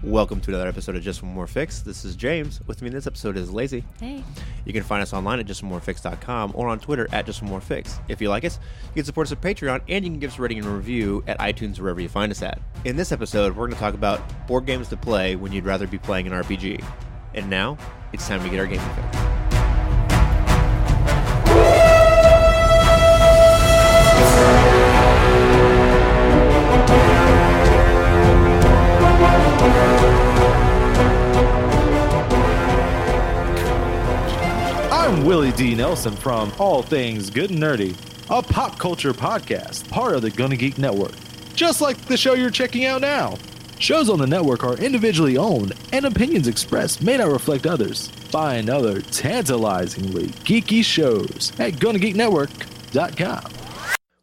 Welcome to another episode of Just One More Fix. This is James. With me in this episode is Lacey. Hey. You can find us online at justonemorefix.com or on Twitter at justonemorefix. If you like us, you can support us at Patreon, and you can give us a rating and a review at iTunes or wherever you find us at. In this episode, we're going to talk about board games to play when you'd rather be playing an RPG. And now, it's time to get our gaming fix. I'm Willie D. Nelson from All Things Good and Nerdy, a pop culture podcast, part of the Gonna Geek Network. Just like the show you're checking out now. Shows on the network are individually owned, and opinions expressed may not reflect others. Find other tantalizingly geeky shows at GonnaGeekNetwork.com.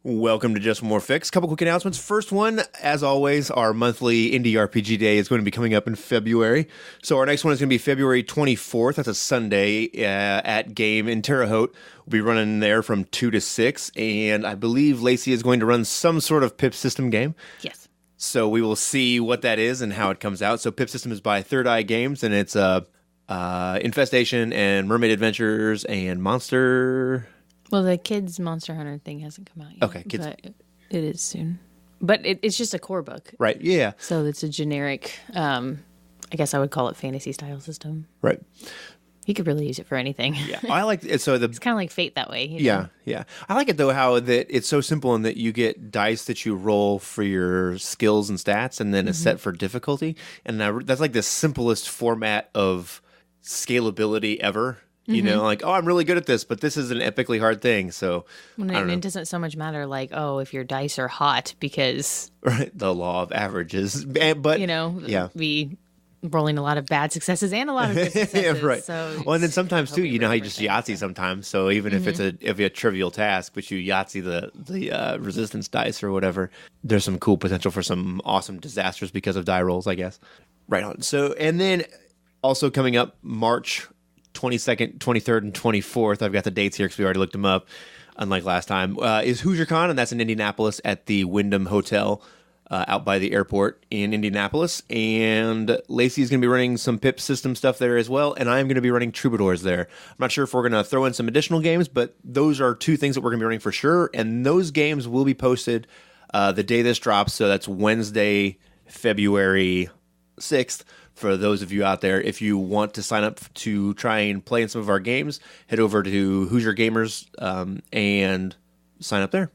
Welcome to Just One More Fix. Couple quick announcements. First one, as always, our monthly Indie RPG Day is going to be coming up in February. So our next one is going to be February 24th. That's a Sunday at Game in Terre Haute. We'll be running there from 2 to 6. And I believe Lacey is going to run some sort of PIP system game. Yes. So we will see what that is and how it comes out. So PIP system is by Third Eye Games, and it's Infestation and Mermaid Adventures and Monster... Well, the kids' Monster Hunter thing hasn't come out yet. Okay, kids. But it is soon. But it's just a core book. Right, yeah. So it's a generic, I guess I would call it fantasy style system. Right. You could really use it for anything. Yeah, I like it. So It's kind of like Fate that way. You know? Yeah, yeah. I like it though how that it's so simple in that you get dice that you roll for your skills and stats, and then a set for difficulty, and that's like the simplest format of scalability ever. You know, like, oh, I'm really good at this, but this is an epically hard thing. So I don't know. It doesn't so much matter like, oh, if your dice are hot because right, the law of averages, but yeah. we rolling a lot of bad successes and a lot of good successes. Yeah, right. So well, and then sometimes too, you know how you just different Yahtzee sometimes. So even if it's a trivial task, but you Yahtzee the resistance dice or whatever, there's some cool potential for some awesome disasters because of die rolls, I guess. Right on. So and then also coming up March 22nd, 23rd, and 24th. I've got the dates here because we already looked them up, unlike last time, is HoosierCon, and that's in Indianapolis at the Wyndham Hotel out by the airport in Indianapolis. And Lacey's going to be running some PIP system stuff there as well, and I'm going to be running Troubadours there. I'm not sure if we're going to throw in some additional games, but those are two things that we're going to be running for sure, and those games will be posted the day this drops, so that's Wednesday, February 6th. For those of you out there, if you want to sign up to try and play in some of our games, head over to Hoosier Gamers and sign up there.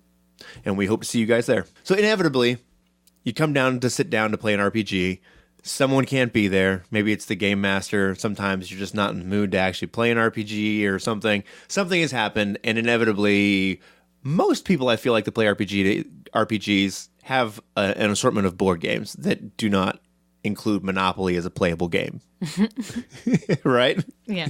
And we hope to see you guys there. So inevitably, you come down to sit down to play an RPG. Someone can't be there. Maybe it's the game master. Sometimes you're just not in the mood to actually play an RPG or something. Something has happened, and inevitably, most people I feel like that play RPGs have an assortment of board games that do not include Monopoly as a playable game. Right? Yeah.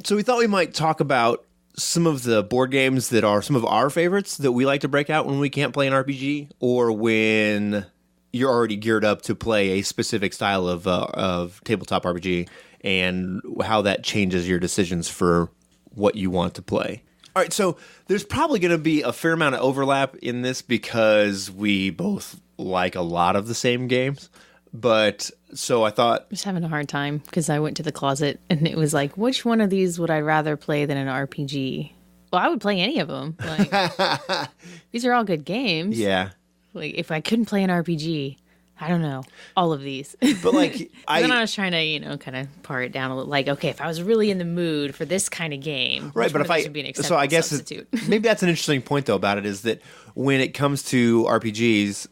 So we thought we might talk about some of the board games that are some of our favorites that we like to break out when we can't play an RPG, or when you're already geared up to play a specific style of tabletop RPG, and how that changes your decisions for what you want to play. All right, so there's probably going to be a fair amount of overlap in this because we both like a lot of the same games. But so I thought, I'm just having a hard time because I went to the closet and it was like, which one of these would I rather play than an RPG? Well, I would play any of them. Like, these are all good games. Yeah. Like, if I couldn't play an RPG, I don't know, all of these. But like, then I was trying to, kind of par it down a little. Like, okay, if I was really in the mood for this kind of game, right? But if would be an so I guess maybe that's an interesting point though about it is that when it comes to RPGs.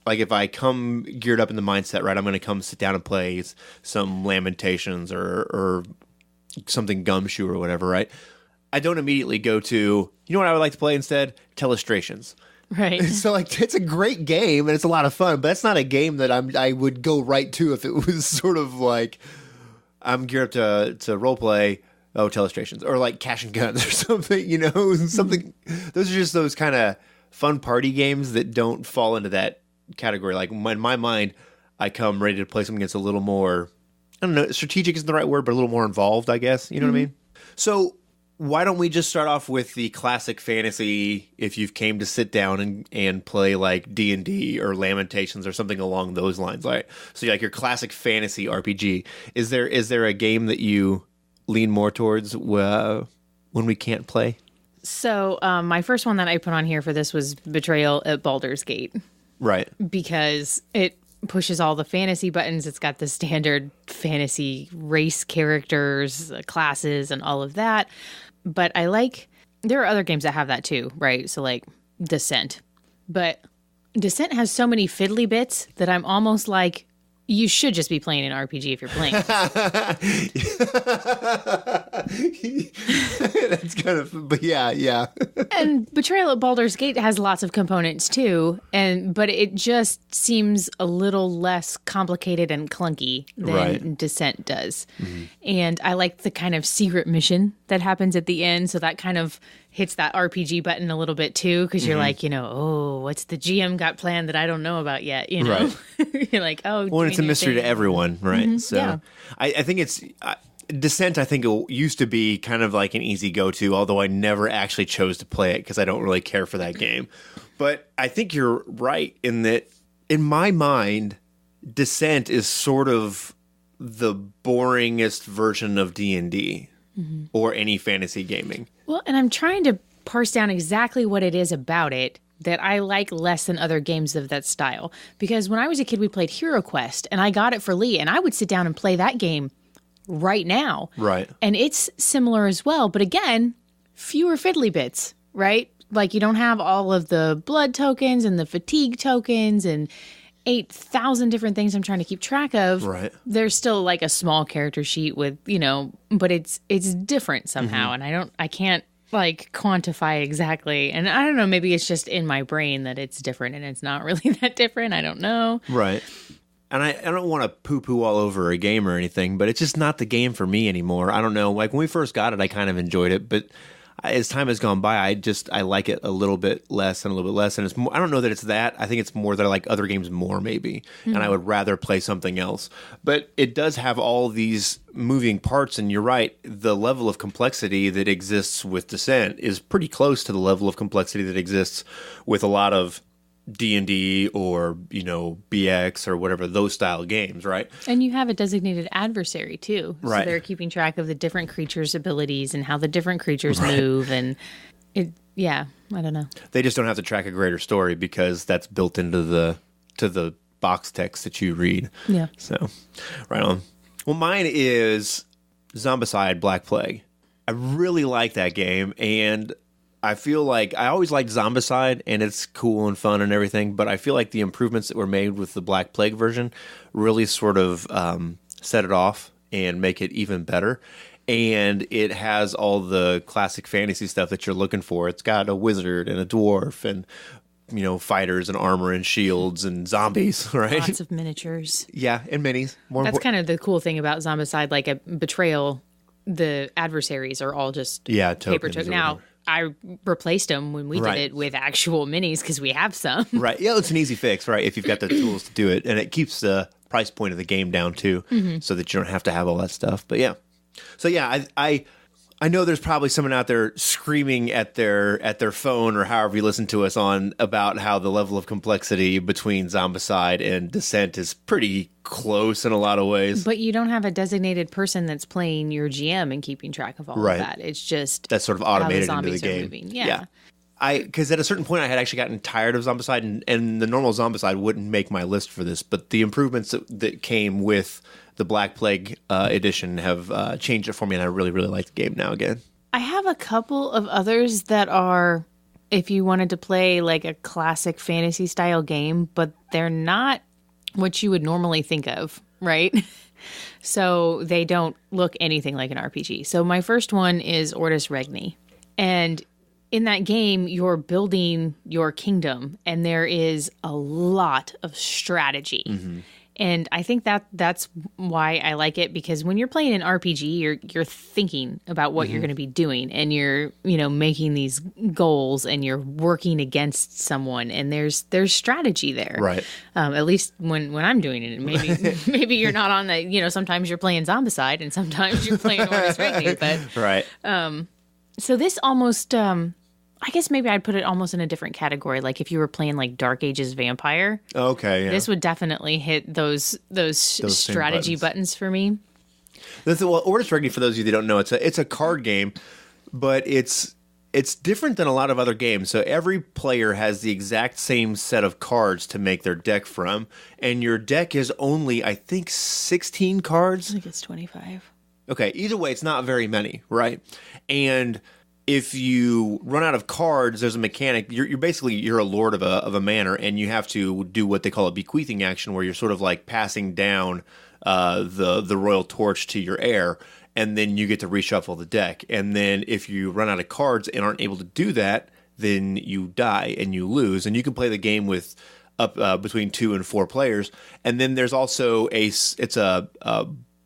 Like, if I come geared up in the mindset, right, I'm going to come sit down and play some Lamentations or something Gumshoe or whatever, right? I don't immediately go to, you know what I would like to play instead? Telestrations. Right. So, like, it's a great game and it's a lot of fun, but that's not a game that I would go right to if it was sort of like, I'm geared up to role play, Telestrations, or like Cash and Guns or something, something. Those are just those kind of fun party games that don't fall into that category. Like, in my mind, I come ready to play something that's a little more, I don't know, strategic isn't the right word, but a little more involved, I guess. You know what I mean? So why don't we just start off with the classic fantasy? If you've came to sit down and play like D&D or Lamentations or something along those lines, right? So like your classic fantasy RPG. Is there a game that you lean more towards when we can't play? So my first one that I put on here for this was Betrayal at Baldur's Gate. Right. Because it pushes all the fantasy buttons. It's got the standard fantasy race characters, classes, and all of that. But there are other games that have that too, right? So like Descent. But Descent has so many fiddly bits that I'm almost like, you should just be playing an RPG if you're playing. That's kind of, but yeah. And Betrayal at Baldur's Gate has lots of components too, but it just seems a little less complicated and clunky than Descent does. Mm-hmm. And I like the kind of secret mission that happens at the end, so that kind of hits that RPG button a little bit too, because you're like, what's the GM got planned that I don't know about yet? Right. You're like, well, it's a mystery to everyone, right? Mm-hmm. So yeah. I think it's Descent. I think it used to be kind of like an easy go-to, although I never actually chose to play it because I don't really care for that game. But I think you're right in that, in my mind, Descent is sort of the boringest version of D&D or any fantasy gaming. Well, and I'm trying to parse down exactly what it is about it that I like less than other games of that style. Because when I was a kid, we played Hero Quest, and I got it for Lee, and I would sit down and play that game right now. Right. And it's similar as well, but again, fewer fiddly bits, right? Like you don't have all of the blood tokens and the fatigue tokens and 8,000 different things I'm trying to keep track of. Right. There's still like a small character sheet with, but it's different somehow. And I can't like quantify exactly. And I don't know, maybe it's just in my brain that it's different and it's not really that different. I don't know. Right. And I don't want to poo-poo all over a game or anything, but it's just not the game for me anymore. I don't know. Like when we first got it, I kind of enjoyed it, but as time has gone by, I like it a little bit less and a little bit less. And it's more, I don't know that it's that. I think it's more that I like other games more, maybe. Mm-hmm. And I would rather play something else. But it does have all these moving parts. And you're right. The level of complexity that exists with Descent is pretty close to the level of complexity that exists with a lot of D&D or, BX or whatever, those style games, right? And you have a designated adversary too. Right. So they're keeping track of the different creatures' abilities and how the different creatures move. And I don't know. They just don't have to track a greater story because that's built into the box text that you read. Yeah. So, right on. Well, mine is Zombicide Black Plague. I really like that game, and I feel like I always liked Zombicide, and it's cool and fun and everything, but I feel like the improvements that were made with the Black Plague version really sort of set it off and make it even better. And it has all the classic fantasy stuff that you're looking for. It's got a wizard and a dwarf and, fighters and armor and shields and zombies, right? Lots of miniatures. Yeah, and minis. That's kind of the cool thing about Zombicide, like a Betrayal, the adversaries are all just paper token. Now, I replaced them when we did it with actual minis because we have some. Right. Yeah, it's an easy fix, right? If you've got the tools to do it. And it keeps the price point of the game down, too, so that you don't have to have all that stuff. But yeah. So yeah, I know there's probably someone out there screaming at their phone or however you listen to us on about how the level of complexity between Zombicide and Descent is pretty close in a lot of ways. But you don't have a designated person that's playing your GM and keeping track of all of that. It's just that's sort of automated into the game. Yeah. Because at a certain point I had actually gotten tired of Zombicide, and the normal Zombicide wouldn't make my list for this, but the improvements that came with the Black Plague edition have changed it for me, and I really, really like the game now again. I have a couple of others that are, if you wanted to play like a classic fantasy style game, but they're not what you would normally think of, right? So they don't look anything like an RPG. So my first one is Ortus Regni. And in that game, you're building your kingdom, and there is a lot of strategy. Mm-hmm. And I think that's why I like it, because when you're playing an RPG, you're thinking about what you're going to be doing, and you're making these goals, and you're working against someone, and there's strategy there, right? At least when I'm doing it, maybe you're not on that. Sometimes you're playing Zombicide, and sometimes you're playing Ortus Regni, but right. So this almost, I guess maybe I'd put it almost in a different category. Like if you were playing like Dark Ages Vampire. Okay, yeah. This would definitely hit those strategy buttons for me. Well, Order Strategy, for those of you that don't know, it's a card game, but it's different than a lot of other games. So every player has the exact same set of cards to make their deck from, and your deck is only, I think, 16 cards. I think it's 25. Okay, either way, it's not very many, right? And if you run out of cards, there's a mechanic. You're basically a lord of a manor, and you have to do what they call a bequeathing action, where you're sort of like passing down the royal torch to your heir, and then you get to reshuffle the deck. And then if you run out of cards and aren't able to do that, then you die and you lose. And you can play the game with up between 2 and 4 players. And then there's also a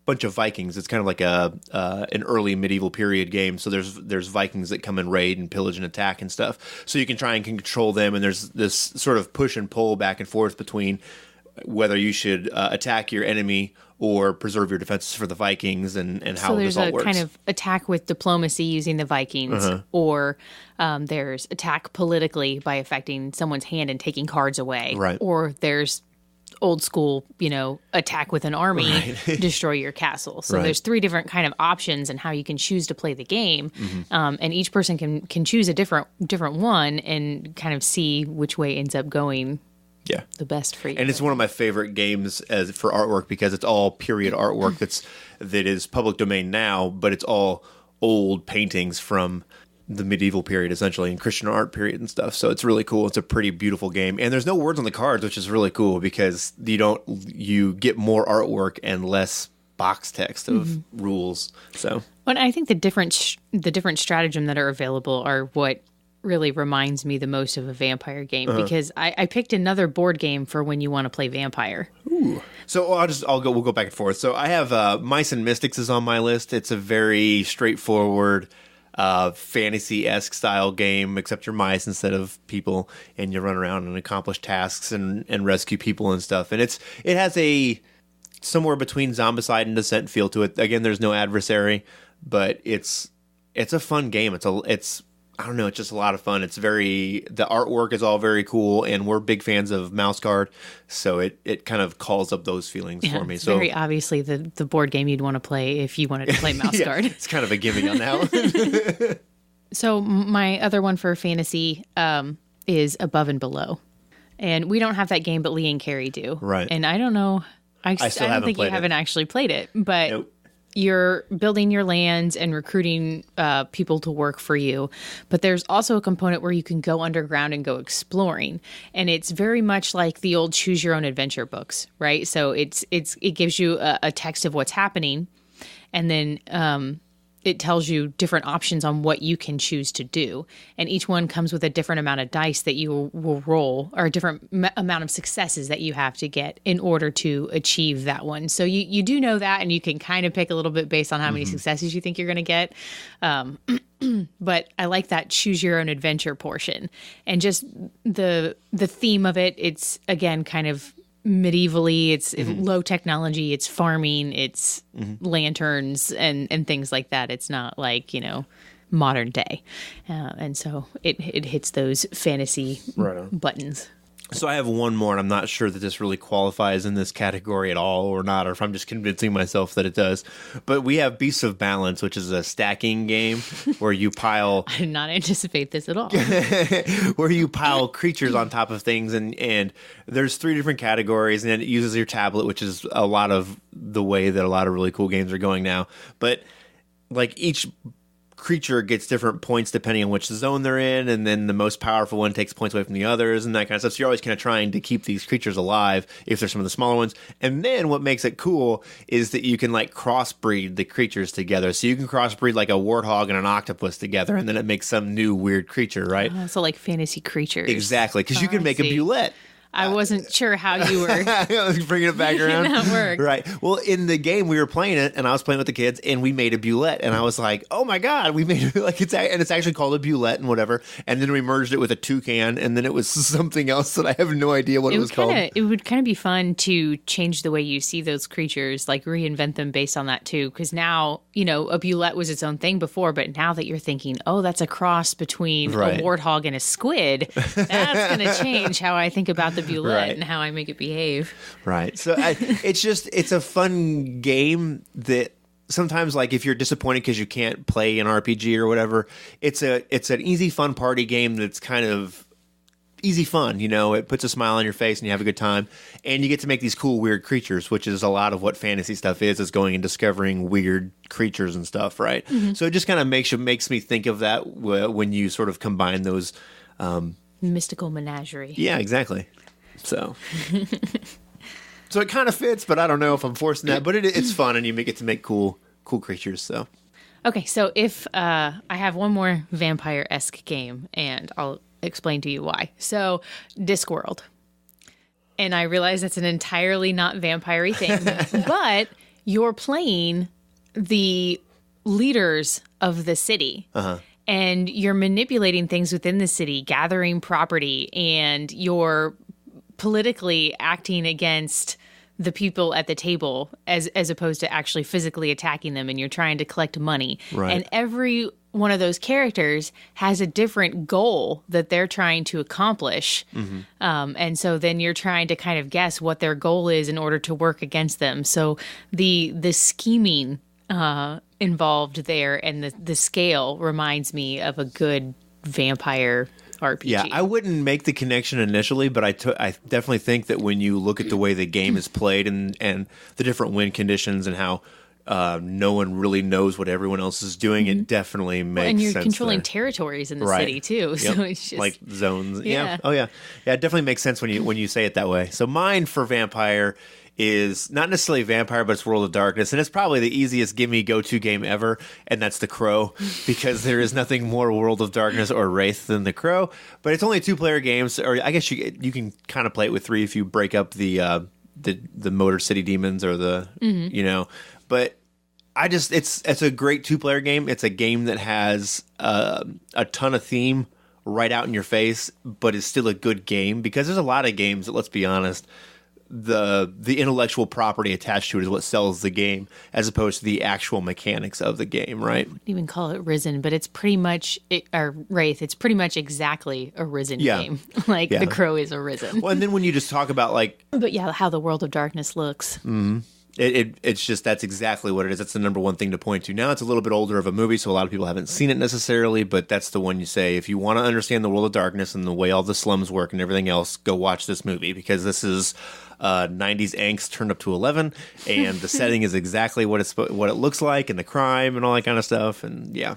bunch of Vikings. It's kind of like an early medieval period game. So there's Vikings that come and raid and pillage and attack and stuff. So you can try and control them. And there's this sort of push and pull back and forth between whether you should attack your enemy or preserve your defenses for the Vikings, and how this all works. So there's a kind of attack with diplomacy using the Vikings, or there's attack politically by affecting someone's hand and taking cards away. Right. Or there's old school, attack with an army, destroy your castle. So there's 3 different kind of options and how you can choose to play the game. And each person can choose a different one and kind of see which way ends up going the best for you. And it's one of my favorite games for artwork, because it's all period artwork that is public domain now, but it's all old paintings from the medieval period, essentially, and Christian art period and stuff. So it's really cool. It's a pretty beautiful game. And there's no words on the cards, which is really cool, because you get more artwork and less box text of rules. So, but I think the different stratagem that are available are what really reminds me the most of a vampire game, because I picked another board game for when you want to play vampire. Ooh. So we'll go back and forth. So I have Mice and Mystics is on my list. It's a very straightforward fantasy-esque style game, except you're mice instead of people, and you run around and accomplish tasks and rescue people and stuff. And it has a somewhere between Zombicide and Descent feel to it. Again, there's no adversary, but it's a fun game. It's I don't know, it's just a lot of fun. The artwork is all very cool, and we're big fans of Mouse Guard, so it kind of calls up those feelings for me. It's very obviously the board game you'd want to play if you wanted to play Mouse Guard. It's kind of a gimme on that one. So my other one for fantasy is Above and Below. And we don't have that game, but Lee and Carrie do. Right. And I don't know, I don't think you haven't actually played it, but nope. You're building your lands and recruiting people to work for you. But there's also a component where you can go underground and go exploring. And it's very much like the old Choose Your Own Adventure books, right? So it gives you a text of what's happening. And then it tells you different options on what you can choose to do. And each one comes with a different amount of dice that you will roll, or a different amount of successes that you have to get in order to achieve that one. So you do know that, and you can kind of pick a little bit based on how many successes you think you're going to get. But I like that choose your own adventure portion. And just the theme of it, it's, again, kind of medievally, it's low technology, it's farming, it's lanterns and things like that. It's not like, modern day. And so it hits those fantasy buttons. So I have one more, and I'm not sure that this really qualifies in this category at all or not, or if I'm just convincing myself that it does. But we have Beasts of Balance, which is a stacking game where you pile... I did not anticipate this at all. Where you pile creatures on top of things, and there's 3 different categories, and it uses your tablet, which is a lot of the way that a lot of really cool games are going now. But like each creature gets different points depending on which zone they're in, and then the most powerful one takes points away from the others and that kind of stuff. So you're always kind of trying to keep these creatures alive if they're some of the smaller ones. And then what makes it cool is that you can like crossbreed the creatures together. So you can crossbreed like a warthog and an octopus together, and then it makes some new weird creature, right? So like fantasy creatures. Exactly, because you can make a Bulette. I wasn't sure how you were bringing it back around. that worked. Right. Well, in the game we were playing it, and I was playing with the kids, and we made a bulette, and I was like, "Oh my god, we made it!" Like it's actually called a bulette and whatever. And then we merged it with a toucan, and then it was something else that I have no idea what it was called. It would kind of be fun to change the way you see those creatures, like reinvent them based on that too. Because now, a bulette was its own thing before, but now that you're thinking, oh, that's a cross between a warthog and a squid, that's going to change how I think about the bulette and how I make it behave. Right. So it's a fun game that sometimes, like, if you're disappointed because you can't play an RPG or whatever, it's an easy, fun party game that's kind of easy fun. It puts a smile on your face and you have a good time, and you get to make these cool, weird creatures, which is a lot of what fantasy stuff is going and discovering weird creatures and stuff, right? Mm-hmm. So it just kind of makes me think of that when you sort of combine those mystical menagerie. Yeah, exactly. So it kind of fits, but I don't know if I'm forcing that. But it's fun, and you get to make cool creatures. So okay, so if I have one more vampire-esque game, and I'll explain to you why. So Discworld, and I realize that's an entirely not vampire-y thing, but you're playing the leaders of the city. And you're manipulating things within the city, gathering property, and you're politically acting against the people at the table as opposed to actually physically attacking them, and you're trying to collect money. Right. And every one of those characters has a different goal that they're trying to accomplish. Mm-hmm. And so then you're trying to kind of guess what their goal is in order to work against them. So the scheming involved there and the scale reminds me of a good vampire RPG. Yeah, I wouldn't make the connection initially, but I definitely think that when you look at the way the game is played and the different win conditions and how no one really knows what everyone else is doing, it definitely makes sense. And you're controlling territories in the city too, so it's just like zones. Yeah. Oh yeah. Yeah, it definitely makes sense when you say it that way. So mine for vampire is not necessarily vampire, but it's World of Darkness, and it's probably the easiest gimme go-to game ever, and that's The Crow, because there is nothing more World of Darkness or Wraith than The Crow. But it's only a 2-player game, or I guess you can kind of play it with 3 if you break up the Motor City Demons or But it's a great 2-player game. It's a game that has a ton of theme right out in your face, but is still a good game, because there's a lot of games that, let's be honest, the intellectual property attached to it is what sells the game, as opposed to the actual mechanics of the game, right? I wouldn't even call it Risen, but it's pretty much or Wraith. It's pretty much exactly a Risen game. The Crow is a Risen. Well, and then when you just talk about but yeah, how the World of Darkness looks. Mm-hmm. It's just, that's exactly what it is. That's the number one thing to point to. Now it's a little bit older of a movie, so a lot of people haven't seen it necessarily, but that's the one you say, if you want to understand the World of Darkness and the way all the slums work and everything else, go watch this movie, because this is 90s angst turned up to 11, and the setting is exactly what it looks like, and the crime and all that kind of stuff. And yeah,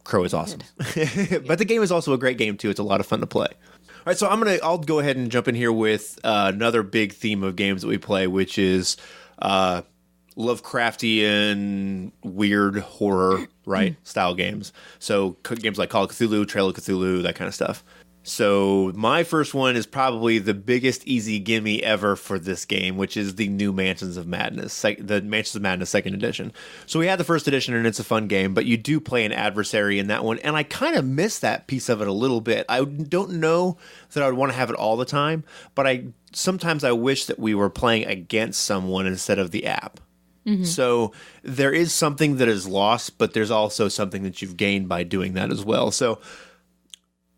Crow is awesome. But the game is also a great game too. It's a lot of fun to play. All right, so I'll go ahead and jump in here with another big theme of games that we play, which is Lovecraftian weird horror, right? Style games. So games like Call of Cthulhu, Trail of Cthulhu, that kind of stuff. So my first one is probably the biggest easy gimme ever for this game, which is the new Mansions of Madness, the Mansions of Madness 2nd edition. So we had the 1st edition, and it's a fun game, but you do play an adversary in that one, and I kind of miss that piece of it a little bit. I don't know that I would want to have it all the time, but sometimes I wish that we were playing against someone instead of the app. Mm-hmm. So there is something that is lost, but there's also something that you've gained by doing that as well. So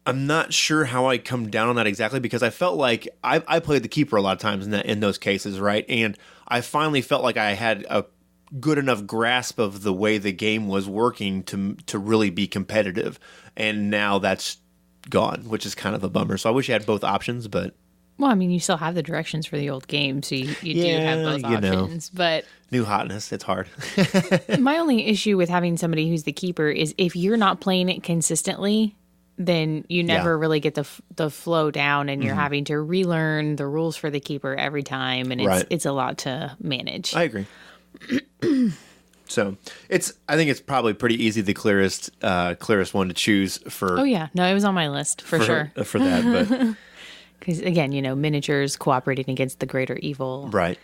I'm not sure how I come down on that exactly, because I felt like I played the Keeper a lot of times in those cases, right? And I finally felt like I had a good enough grasp of the way the game was working to really be competitive. And now that's gone, which is kind of a bummer. So I wish I had both options, but... Well, I mean, you still have the directions for the old game, so you do have both options. But new hotness, it's hard. My only issue with having somebody who's the Keeper is if you're not playing it consistently, then you never really get the flow down, and you're having to relearn the rules for the Keeper every time, and it's a lot to manage. I agree. So I think it's probably pretty easy, the clearest one to choose for. Oh yeah, no, it was on my list for sure for that. But Because again, miniatures cooperating against the greater evil, Right.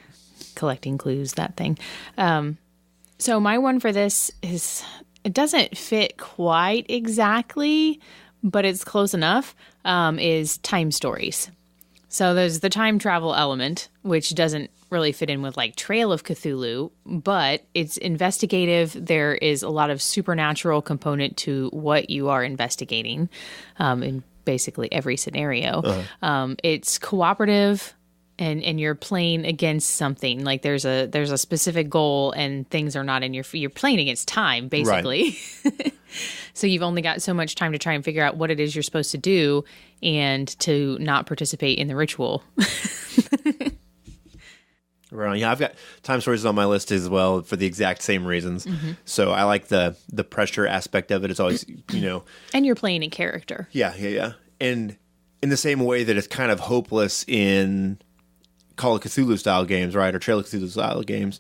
collecting clues, that thing. So my one for this it doesn't fit quite exactly, but it's close enough, is Time Stories. So there's the time travel element, which doesn't really fit in with like Trail of Cthulhu, but it's investigative. There is a lot of supernatural component to what you are investigating in basically every scenario. It's cooperative. And you're playing against something, like there's a specific goal and things are not in you're playing against time basically. Right. So you've only got so much time to try and figure out what it is you're supposed to do and to not participate in the ritual. Right on. Yeah, I've got Time Stories on my list as well for the exact same reasons. So I like the pressure aspect of it. It's always, And you're playing a character. Yeah. And in the same way that it's kind of hopeless in Call of Cthulhu style games, right, or Trail of Cthulhu style games,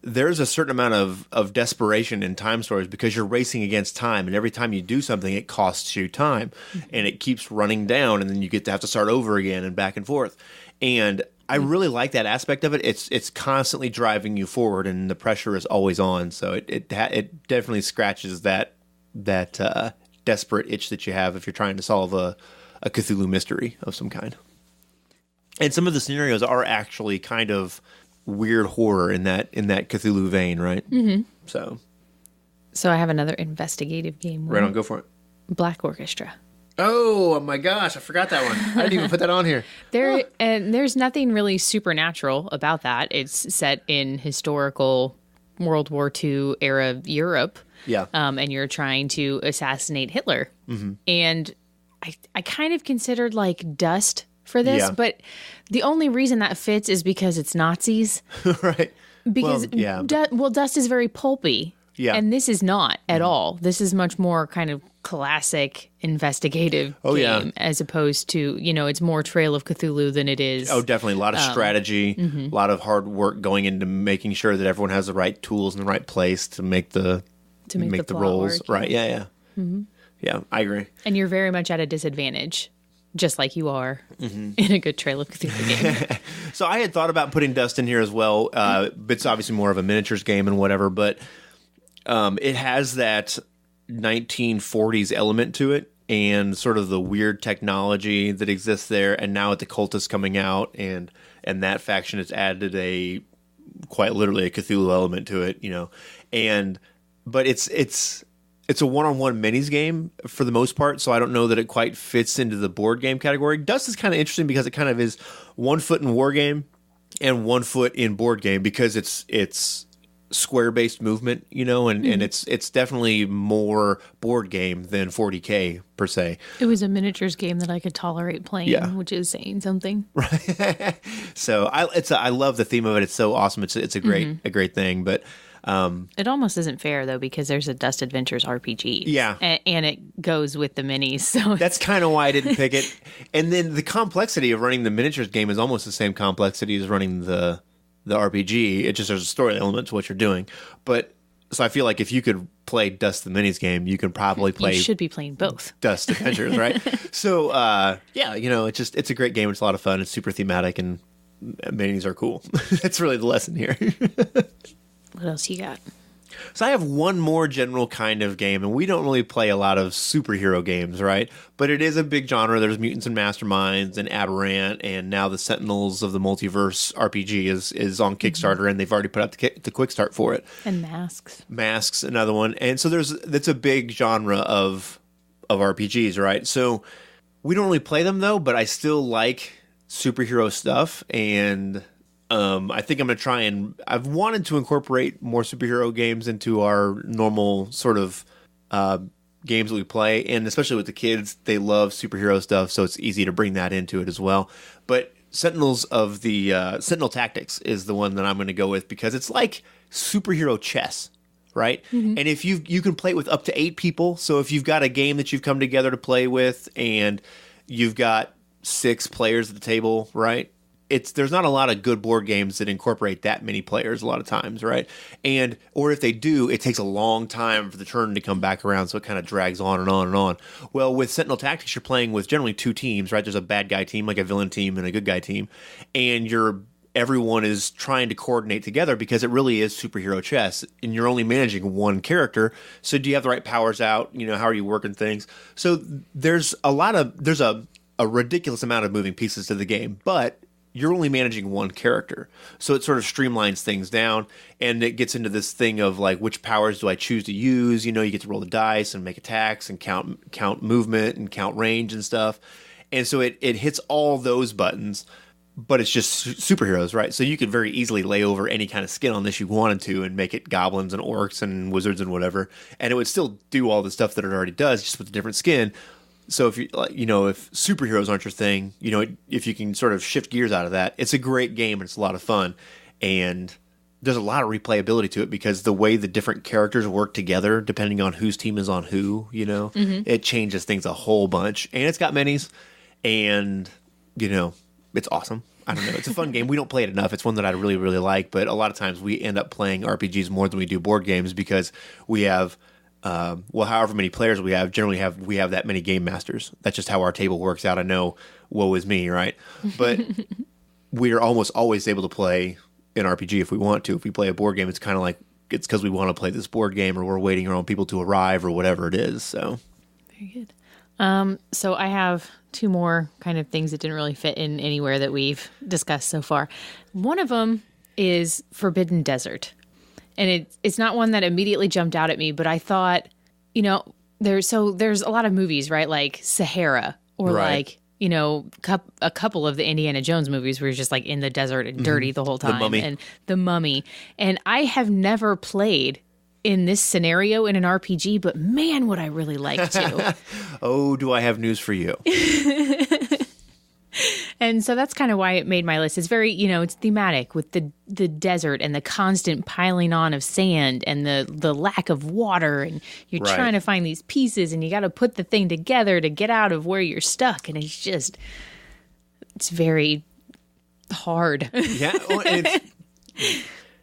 there's a certain amount of desperation in Time Stories because you're racing against time, and every time you do something, it costs you time, and it keeps running down, and then you get to have to start over again and back and forth. And I really like that aspect of it. It's constantly driving you forward, and the pressure is always on. So it definitely scratches that desperate itch that you have if you're trying to solve a Cthulhu mystery of some kind. And some of the scenarios are actually kind of weird horror in that Cthulhu vein, right? Mm-hmm. So I have another investigative game. Right on, go for it. Black Orchestra. Oh my gosh, I forgot that one. I didn't even put that on here. And there's nothing really supernatural about that. It's set in historical World War II era Europe. Yeah. And you're trying to assassinate Hitler. Mm-hmm. And I kind of considered like Dust for this, but the only reason that fits is because it's Nazis. Right. Because Dust is very pulpy. Yeah. And this is not at all. This is much more kind of classic investigative game as opposed to, it's more Trail of Cthulhu than it is. Oh, definitely. A lot of strategy, a lot of hard work going into making sure that everyone has the right tools in the right place to make the rolls. Work, right. Yeah. Mm-hmm. Yeah, I agree. And you're very much at a disadvantage, just like you are in a good Trail of Cthulhu game. So I had thought about putting Dust in here as well. It's obviously more of a miniatures game and whatever, but it has that 1940s element to it and sort of the weird technology that exists there. And now with the cultists coming out and that faction has added quite literally a Cthulhu element to it, but it's a one-on-one minis game for the most part, so I don't know that it quite fits into the board game category. Dust is kind of interesting because it kind of is 1 foot in war game and 1 foot in board game because it's square-based movement, and it's definitely more board game than 40K per se. It was a miniatures game that I could tolerate playing, which is saying something. Right. So I love the theme of it. It's so awesome. It's a great thing, but. It almost isn't fair though because there's a Dust Adventures RPG. Yeah, and it goes with the minis. So that's kind of why I didn't pick it. And then the complexity of running the miniatures game is almost the same complexity as running the RPG. It just there's a story element to what you're doing. But so I feel like if you could play Dust the Minis game, you can probably play. You should be playing both. Dust Adventures, right? So it's a great game. It's a lot of fun. It's super thematic, and minis are cool. That's really the lesson here. What else you got? So I have one more general kind of game, and we don't really play a lot of superhero games, right? But it is a big genre. There's Mutants and Masterminds and Aberrant, and now the Sentinels of the Multiverse RPG is on Kickstarter, and they've already put up the quick start for it. And Masks. Masks, another one. And so that's a big genre of RPGs, right? So we don't really play them, though, but I still like superhero stuff, and I think I'm going to try and I've wanted to incorporate more superhero games into our normal sort of games that we play. And especially with the kids, they love superhero stuff. So it's easy to bring that into it as well. But Sentinels of the Sentinel Tactics is the one that I'm going to go with because it's like superhero chess, right? Mm-hmm. And if you can play it with up to 8 people. So if you've got a game that you've come together to play with and you've got 6 players at the table, right? there's not a lot of good board games that incorporate that many players a lot of times, right? And or if they do, it takes a long time for the turn to come back around, so it kind of drags on and on and on. Well, with Sentinel Tactics, you're playing with generally 2 teams, right? There's a bad guy team, like a villain team, and a good guy team, and everyone is trying to coordinate together because it really is superhero chess, and you're only managing one character. So do you have the right powers out? How are you working things? So there's a ridiculous amount of moving pieces to the game, but you're only managing one character. So it sort of streamlines things down, and it gets into this thing of like, which powers do I choose to use? You get to roll the dice and make attacks and count movement and count range and stuff. And so it hits all those buttons, but it's just superheroes, right? So you could very easily lay over any kind of skin on this you wanted to and make it goblins and orcs and wizards and whatever, and it would still do all the stuff that it already does, just with a different skin. So if if superheroes aren't your thing, if you can sort of shift gears out of that, it's a great game and it's a lot of fun. And there's a lot of replayability to it because the way the different characters work together, depending on whose team is on who, it changes things a whole bunch. And it's got minis, and it's awesome. I don't know. It's a fun game. We don't play it enough. It's one that I really, really like. But a lot of times we end up playing RPGs more than we do board games because we have. However many players we have, we have that many game masters. That's just how our table works out. I know, woe is me, right? But we're almost always able to play an RPG if we want to. If we play a board game, it's kind of like it's because we want to play this board game, or we're waiting on people to arrive, or whatever it is. So very good. So I have 2 more kind of things that didn't really fit in anywhere that we've discussed so far. One of them is Forbidden Desert. And it's not one that immediately jumped out at me, but I thought, there's a lot of movies, right? Like Sahara, or right. like, a couple of the Indiana Jones movies where you're just like in the desert and dirty the whole time. The Mummy. And The Mummy. And I have never played in this scenario in an RPG, but man, would I really like to. Oh, do I have news for you? And so that's kind of why it made my list. It's very, it's thematic with the desert and the constant piling on of sand and the lack of water. And you're right. trying to find these pieces, and you got to put the thing together to get out of where you're stuck. And it's very hard. Yeah. Well,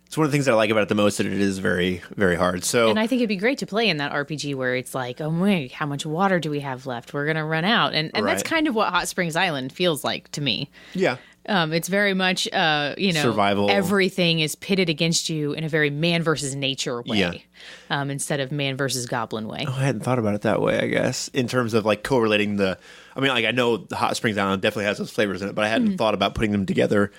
it's one of the things that I like about it the most, that it is very, very hard. So, and I think it'd be great to play in that RPG where it's like, oh my, how much water do we have left? We're going to run out. And right. that's kind of what Hot Springs Island feels like to me. Yeah. It's very much, survival. Everything is pitted against you in a very man versus nature way, instead of man versus goblin way. Oh, I hadn't thought about it that way, I guess, in terms of like correlating I know the Hot Springs Island definitely has those flavors in it, but I hadn't thought about putting them together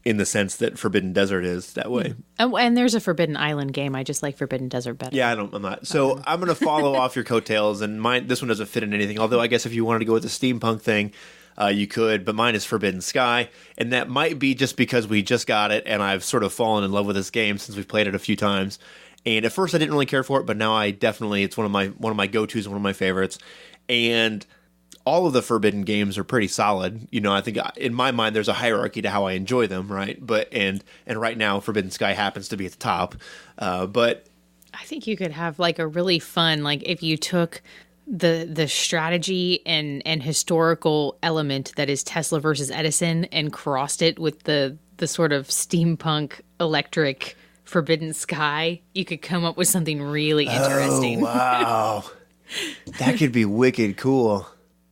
in the sense that Forbidden Desert is that way. And there's a Forbidden Island game. I just like Forbidden Desert better. Yeah, I'm not. So I'm going to follow off your coattails, and this one doesn't fit in anything. Although I guess if you wanted to go with the steampunk thing, you could, but mine is Forbidden Sky. And that might be just because we just got it, and I've sort of fallen in love with this game since we've played it a few times. And at first I didn't really care for it, but now it's one of my go-tos and one of my favorites. And all of the Forbidden games are pretty solid. I think in my mind there's a hierarchy to how I enjoy them, right? But and right now Forbidden Sky happens to be at the top. But I think you could have like a really fun, like if you took the strategy and historical element that is Tesla versus Edison and crossed it with the sort of steampunk electric Forbidden Sky, you could come up with something really interesting. Oh, wow. That could be wicked cool.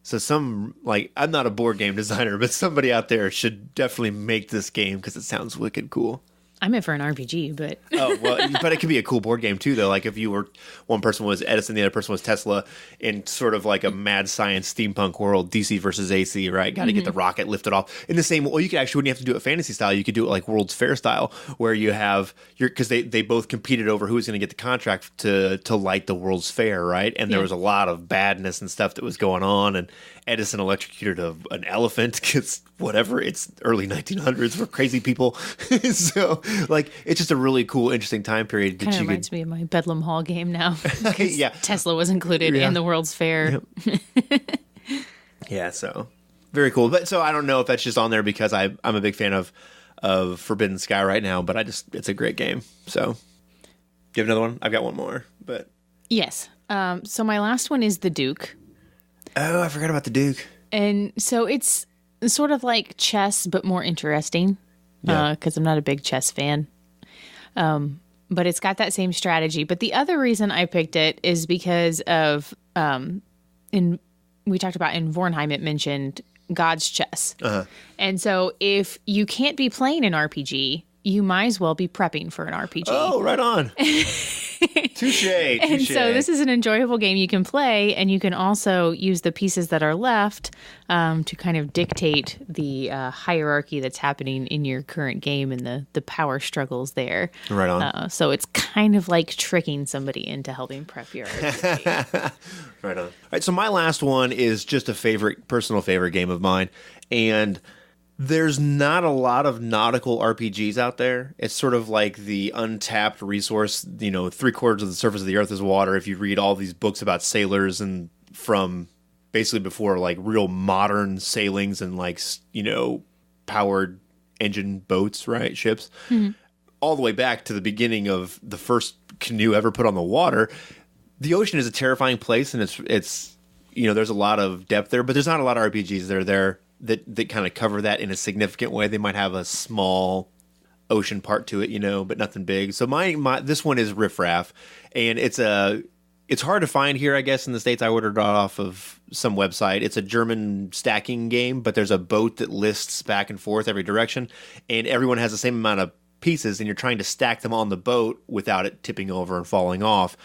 So I'm not a board game designer, but somebody out there should definitely make this game because it sounds wicked cool. I'm in for an RPG, but oh well, but it could be a cool board game too, though. Like if you were one person was Edison, the other person was Tesla, in sort of like a mad science steampunk world, DC versus AC, right? Got to get the rocket lifted off in the same. Well, you could actually, wouldn't have to do it fantasy style. You could do it like World's Fair style, where you have because they both competed over who was going to get the contract to light the World's Fair, right? And there was a lot of badness and stuff that was going on, and Edison electrocuted an elephant because whatever, it's early 1900s for crazy people. So like it's just a really cool, interesting time period. Kind of reminds me of my Bedlam Hall game now. Yeah, Tesla was included in the World's Fair. Yep. Yeah, so very cool. But so I don't know if that's just on there because I'm a big fan of Forbidden Sky right now, but it's a great game. So give another one. I've got one more, but yes. So my last one is the Duke. Oh, I forgot about the Duke. And so it's sort of like chess, but more interesting. Yeah. Because I'm not a big chess fan. But it's got that same strategy. But the other reason I picked it is because of we talked about in Vornheim, it mentioned God's chess. And so if you can't be playing an RPG, you might as well be prepping for an RPG. Oh, right on. Touche. And so this is an enjoyable game you can play, and you can also use the pieces that are left to kind of dictate the hierarchy that's happening in your current game and the power struggles there. Right on. So it's kind of like tricking somebody into helping prep your RPG. Right on. All right, so my last one is just a personal favorite game of mine, and there's not a lot of nautical RPGs out there. It's sort of like the untapped resource. 3/4 of the surface of the earth is water. If you read all these books about sailors and from basically before like real modern sailings and like, powered engine boats, right? Ships, all the way back to the beginning of the first canoe ever put on the water. The ocean is a terrifying place, and it's there's a lot of depth there, but there's not a lot of RPGs that are there that kind of cover that in a significant way. They might have a small ocean part to it, but nothing big. So this one is Riff Raff, and it's hard to find here, I guess, in the States. I ordered it off of some website. It's a German stacking game, but there's a boat that lists back and forth every direction, and everyone has the same amount of pieces, and you're trying to stack them on the boat without it tipping over and falling off.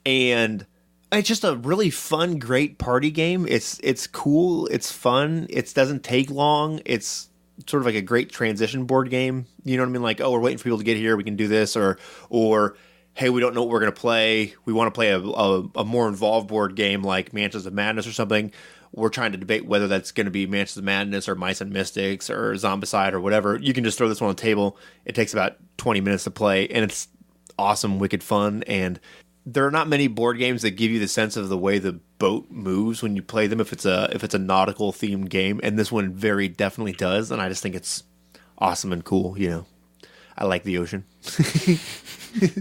And it's just a really fun, great party game. It's cool. It's fun. It doesn't take long. It's sort of like a great transition board game. You know what I mean? Like, oh, we're waiting for people to get here. We can do this. Or hey, we don't know what we're going to play. We want to play a more involved board game like Mansions of Madness or something. We're trying to debate whether that's going to be Mansions of Madness or Mice and Mystics or Zombicide or whatever. You can just throw this one on the table. It takes about 20 minutes to play, and it's awesome, wicked fun. And there are not many board games that give you the sense of the way the boat moves when you play them if it's a nautical themed game, and this one very definitely does, and I just think it's awesome and cool. I like the ocean.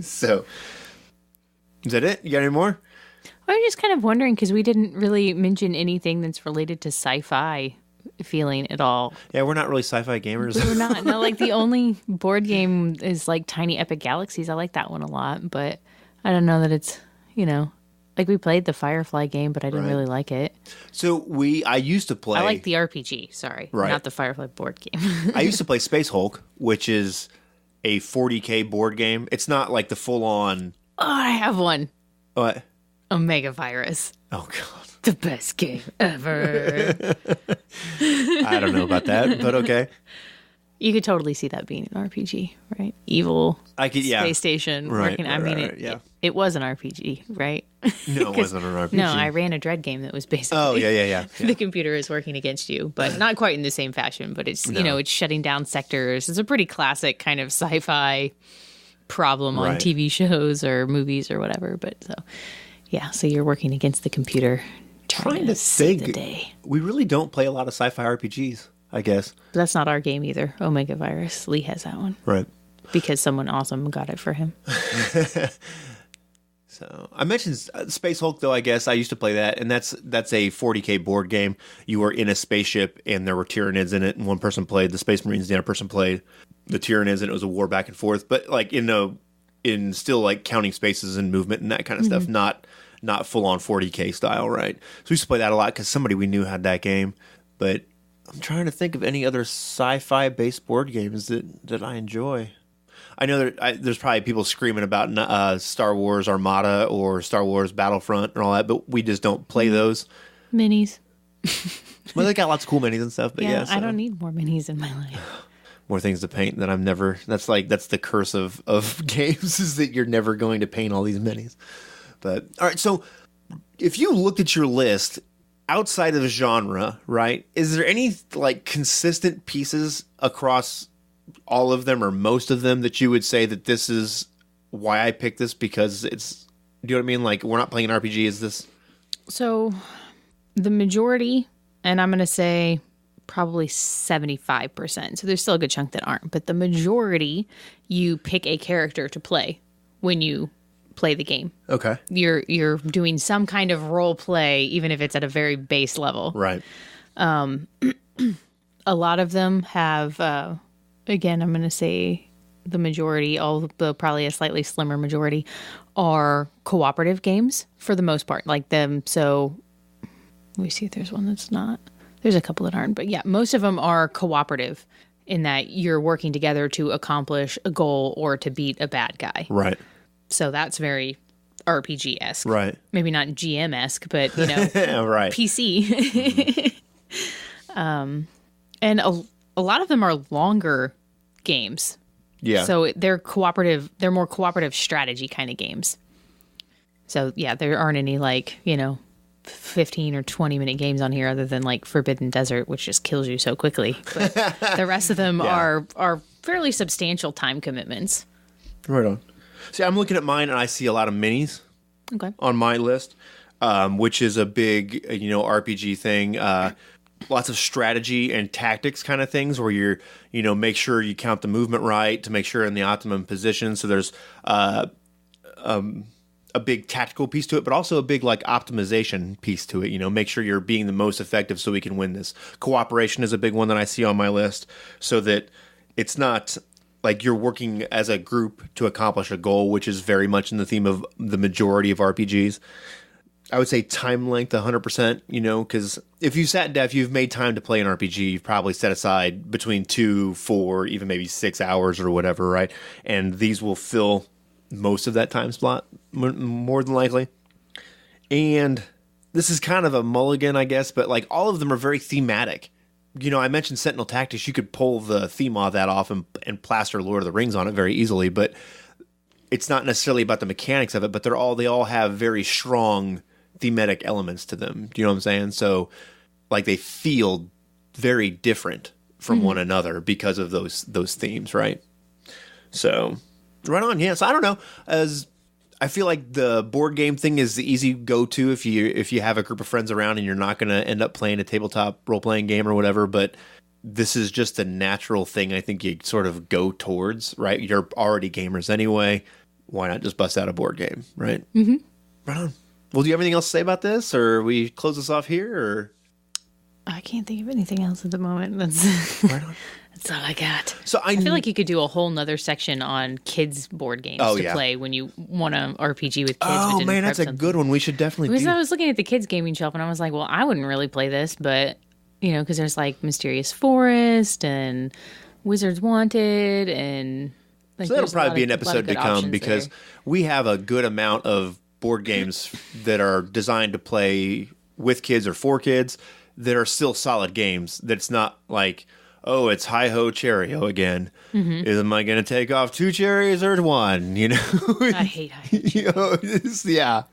So is that it? You got any more? I'm just kind of wondering because we didn't really mention anything that's related to sci-fi feeling at all. Yeah, we're not really sci-fi gamers. We're not. No, like the only board game is like Tiny Epic Galaxies. I like that one a lot, but I don't know that it's, like we played the Firefly game, but I didn't really like it. So I used to play. I like the RPG, sorry, not the Firefly board game. I used to play Space Hulk, which is a 40K board game. It's not like the full-on. Oh, I have one. What? Omega Virus. Oh, God. The best game ever. I don't know about that, but okay. You could totally see that being an RPG, right? Evil space station working. It was an RPG, right? No, it wasn't an RPG. No, I ran a Dread game that was basically. Oh yeah. The computer is working against you, but not quite in the same fashion. But it's it's shutting down sectors. It's a pretty classic kind of sci-fi problem on TV shows or movies or whatever. But so you're working against the computer, trying to save the day. We really don't play a lot of sci-fi RPGs, I guess. But that's not our game either. Omega Virus. Lee has that one. Right. Because someone awesome got it for him. So I mentioned Space Hulk, though. I guess I used to play that, and that's a 40K board game. You were in a spaceship, and there were Tyranids in it, and one person played the Space Marines, the other person played the Tyranids, and it was a war back and forth. But like in still like counting spaces and movement and that kind of stuff, not full on 40K style, right? So we used to play that a lot because somebody we knew had that game. But I'm trying to think of any other sci-fi based board games that I enjoy. I know there's probably people screaming about Star Wars Armada or Star Wars Battlefront and all that, but we just don't play those. Minis. Well, they got lots of cool minis and stuff, but I don't need more minis in my life. More things to paint that I'm never. That's the curse of games is that you're never going to paint all these minis. But all right, so if you looked at your list outside of genre, right? Is there any like consistent pieces across all of them or most of them that you would say that this is why I picked this because it's, do you know what I mean? Like we're not playing an RPG. Is this? So the majority, and I'm going to say probably 75%. So there's still a good chunk that aren't, but the majority you pick a character to play when you play the game. Okay. You're doing some kind of role play, even if it's at a very base level. Right. a lot of them have, again, I'm going to say the majority, although probably a slightly slimmer majority, are cooperative games for the most part. Like them, so let me see if there's one that's not. There's a couple that aren't, but yeah, most of them are cooperative in that you're working together to accomplish a goal or to beat a bad guy. Right. So that's very RPG-esque. Right. Maybe not GM-esque, but, you know, right. PC. And a lot of them are longer games. Yeah. So they're cooperative. They're more cooperative strategy kind of games. So, yeah, there aren't any, like, you know, 15 or 20-minute games on here other than, like, Forbidden Desert, which just kills you so quickly. But the rest of them are fairly substantial time commitments. Right on. See, I'm looking at mine, and I see a lot of minis on my list, which is a big, you know, RPG thing. Lots of strategy and tactics kind of things where you're, you know, make sure you count the movement right to make sure in the optimum position. So there's a big tactical piece to it, but also a big like optimization piece to it. You know, make sure you're being the most effective so we can win this. Cooperation is a big one that I see on my list, so that it's not like you're working as a group to accomplish a goal, which is very much in the theme of the majority of RPGs. I would say time length 100%, you know, because if you've made time to play an RPG, you've probably set aside between 2, 4, even maybe 6 hours or whatever, right? And these will fill most of that time slot, more than likely. And this is kind of a mulligan, I guess, but like all of them are very thematic. You know, I mentioned Sentinel Tactics. You could pull the theme of that off and plaster Lord of the Rings on it very easily, but it's not necessarily about the mechanics of it, but they all have very strong thematic elements to them. Do you know what I'm saying? So like they feel very different from one another because of those themes, right? So right on. Yeah. So I don't know. As I feel like the board game thing is the easy go-to if you have a group of friends around and you're not going to end up playing a tabletop role-playing game or whatever, but this is just a natural thing I think you sort of go towards, right? You're already gamers anyway. Why not just bust out a board game, right? Mm-hmm. Right on. Well, do you have anything else to say about this, or we close this off here, or? I can't think of anything else at the moment. That's right on. That's all I got. So I feel like you could do a whole nother section on kids board games to play when you want an RPG with kids. Oh man, that's a good one. We should definitely do. I was looking at the kids gaming shelf and I was like, well, I wouldn't really play this, but you know, because there's like Mysterious Forest and Wizards Wanted, and like, so that'll probably be an episode to come because we have a good amount of board games that are designed to play with kids or for kids that are still solid games. That's not like, oh, it's hi-ho cherry-o again. Mm-hmm. Am I going to take off 2 cherries or 1? You know, I hate hi-ho cherry. You know, yeah.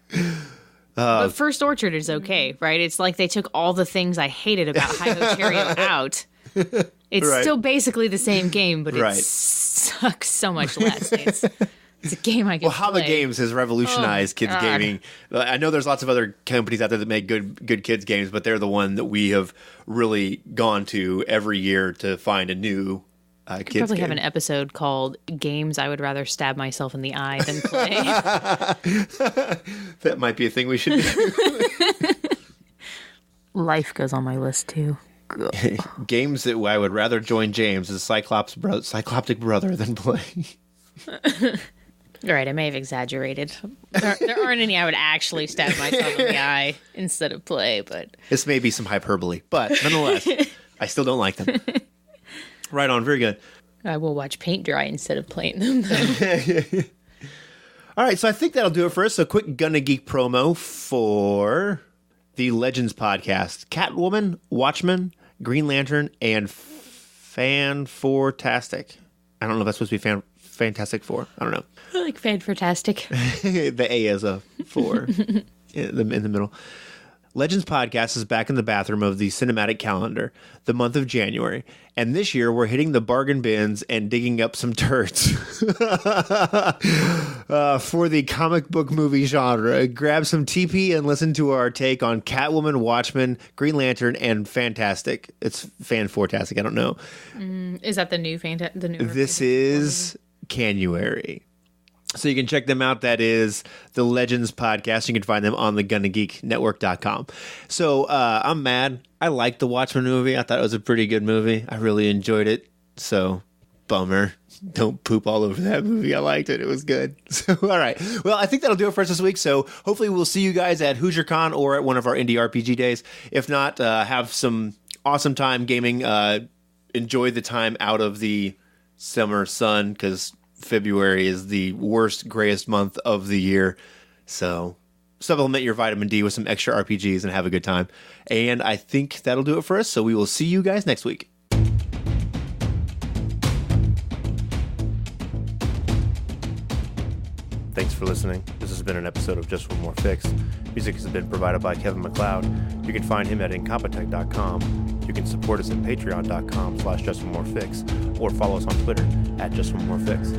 But First Orchard is okay, right? It's like they took all the things I hated about hi-ho cherry-o out. It's still basically the same game, but it sucks so much less. It's a game I can play. Hava Games has revolutionized kids gaming. I know there's lots of other companies out there that make good kids games, but they're the one that we have really gone to every year to find a new kids game. Probably have an episode called Games I Would Rather Stab Myself in the Eye Than Play. That might be a thing we should do. Life goes on my list too. Games that I would rather join James as cycloptic brother than play. All right, I may have exaggerated. There aren't any I would actually stab myself in the eye instead of play, but this may be some hyperbole, but nonetheless, I still don't like them. Right on, very good. I will watch paint dry instead of playing them, though. All right, so I think that'll do it for us. A quick Gonna Geek promo for the Legends podcast. Catwoman, Watchmen, Green Lantern, and Fan-4-tastic. I don't know if that's supposed to be Fantastic Four. I don't know. I like Fan-4-tastic. The A is a 4 in the middle. Legends Podcast is back in the bathroom of the cinematic calendar, the month of January. And this year, we're hitting the bargain bins and digging up some turds for the comic book movie genre. Grab some TP and listen to our take on Catwoman, Watchmen, Green Lantern, and Fantastic. It's Fan-4-tastic. I don't know. Is that the new This is Canuary. So you can check them out. That is the Legends Podcast. You can find them on the GonnaGeekNetwork.com. So I'm mad. I liked the Watchmen movie. I thought it was a pretty good movie. I really enjoyed it. So bummer. Don't poop all over that movie. I liked it. It was good. So, all right. Well, I think that'll do it for us this week. So hopefully we'll see you guys at HoosierCon or at one of our indie RPG days. If not, have some awesome time gaming. Enjoy the time out of the summer sun, because February is the worst, grayest month of the year. So supplement your vitamin D with some extra RPGs and have a good time. And I think that'll do it for us. So we will see you guys next week. Thanks for listening. This has been an episode of Just One More Fix. Music has been provided by Kevin MacLeod. You can find him at incompetech.com. You can support us at patreon.com/JustOneMoreFix or follow us on Twitter at Just One More Fix.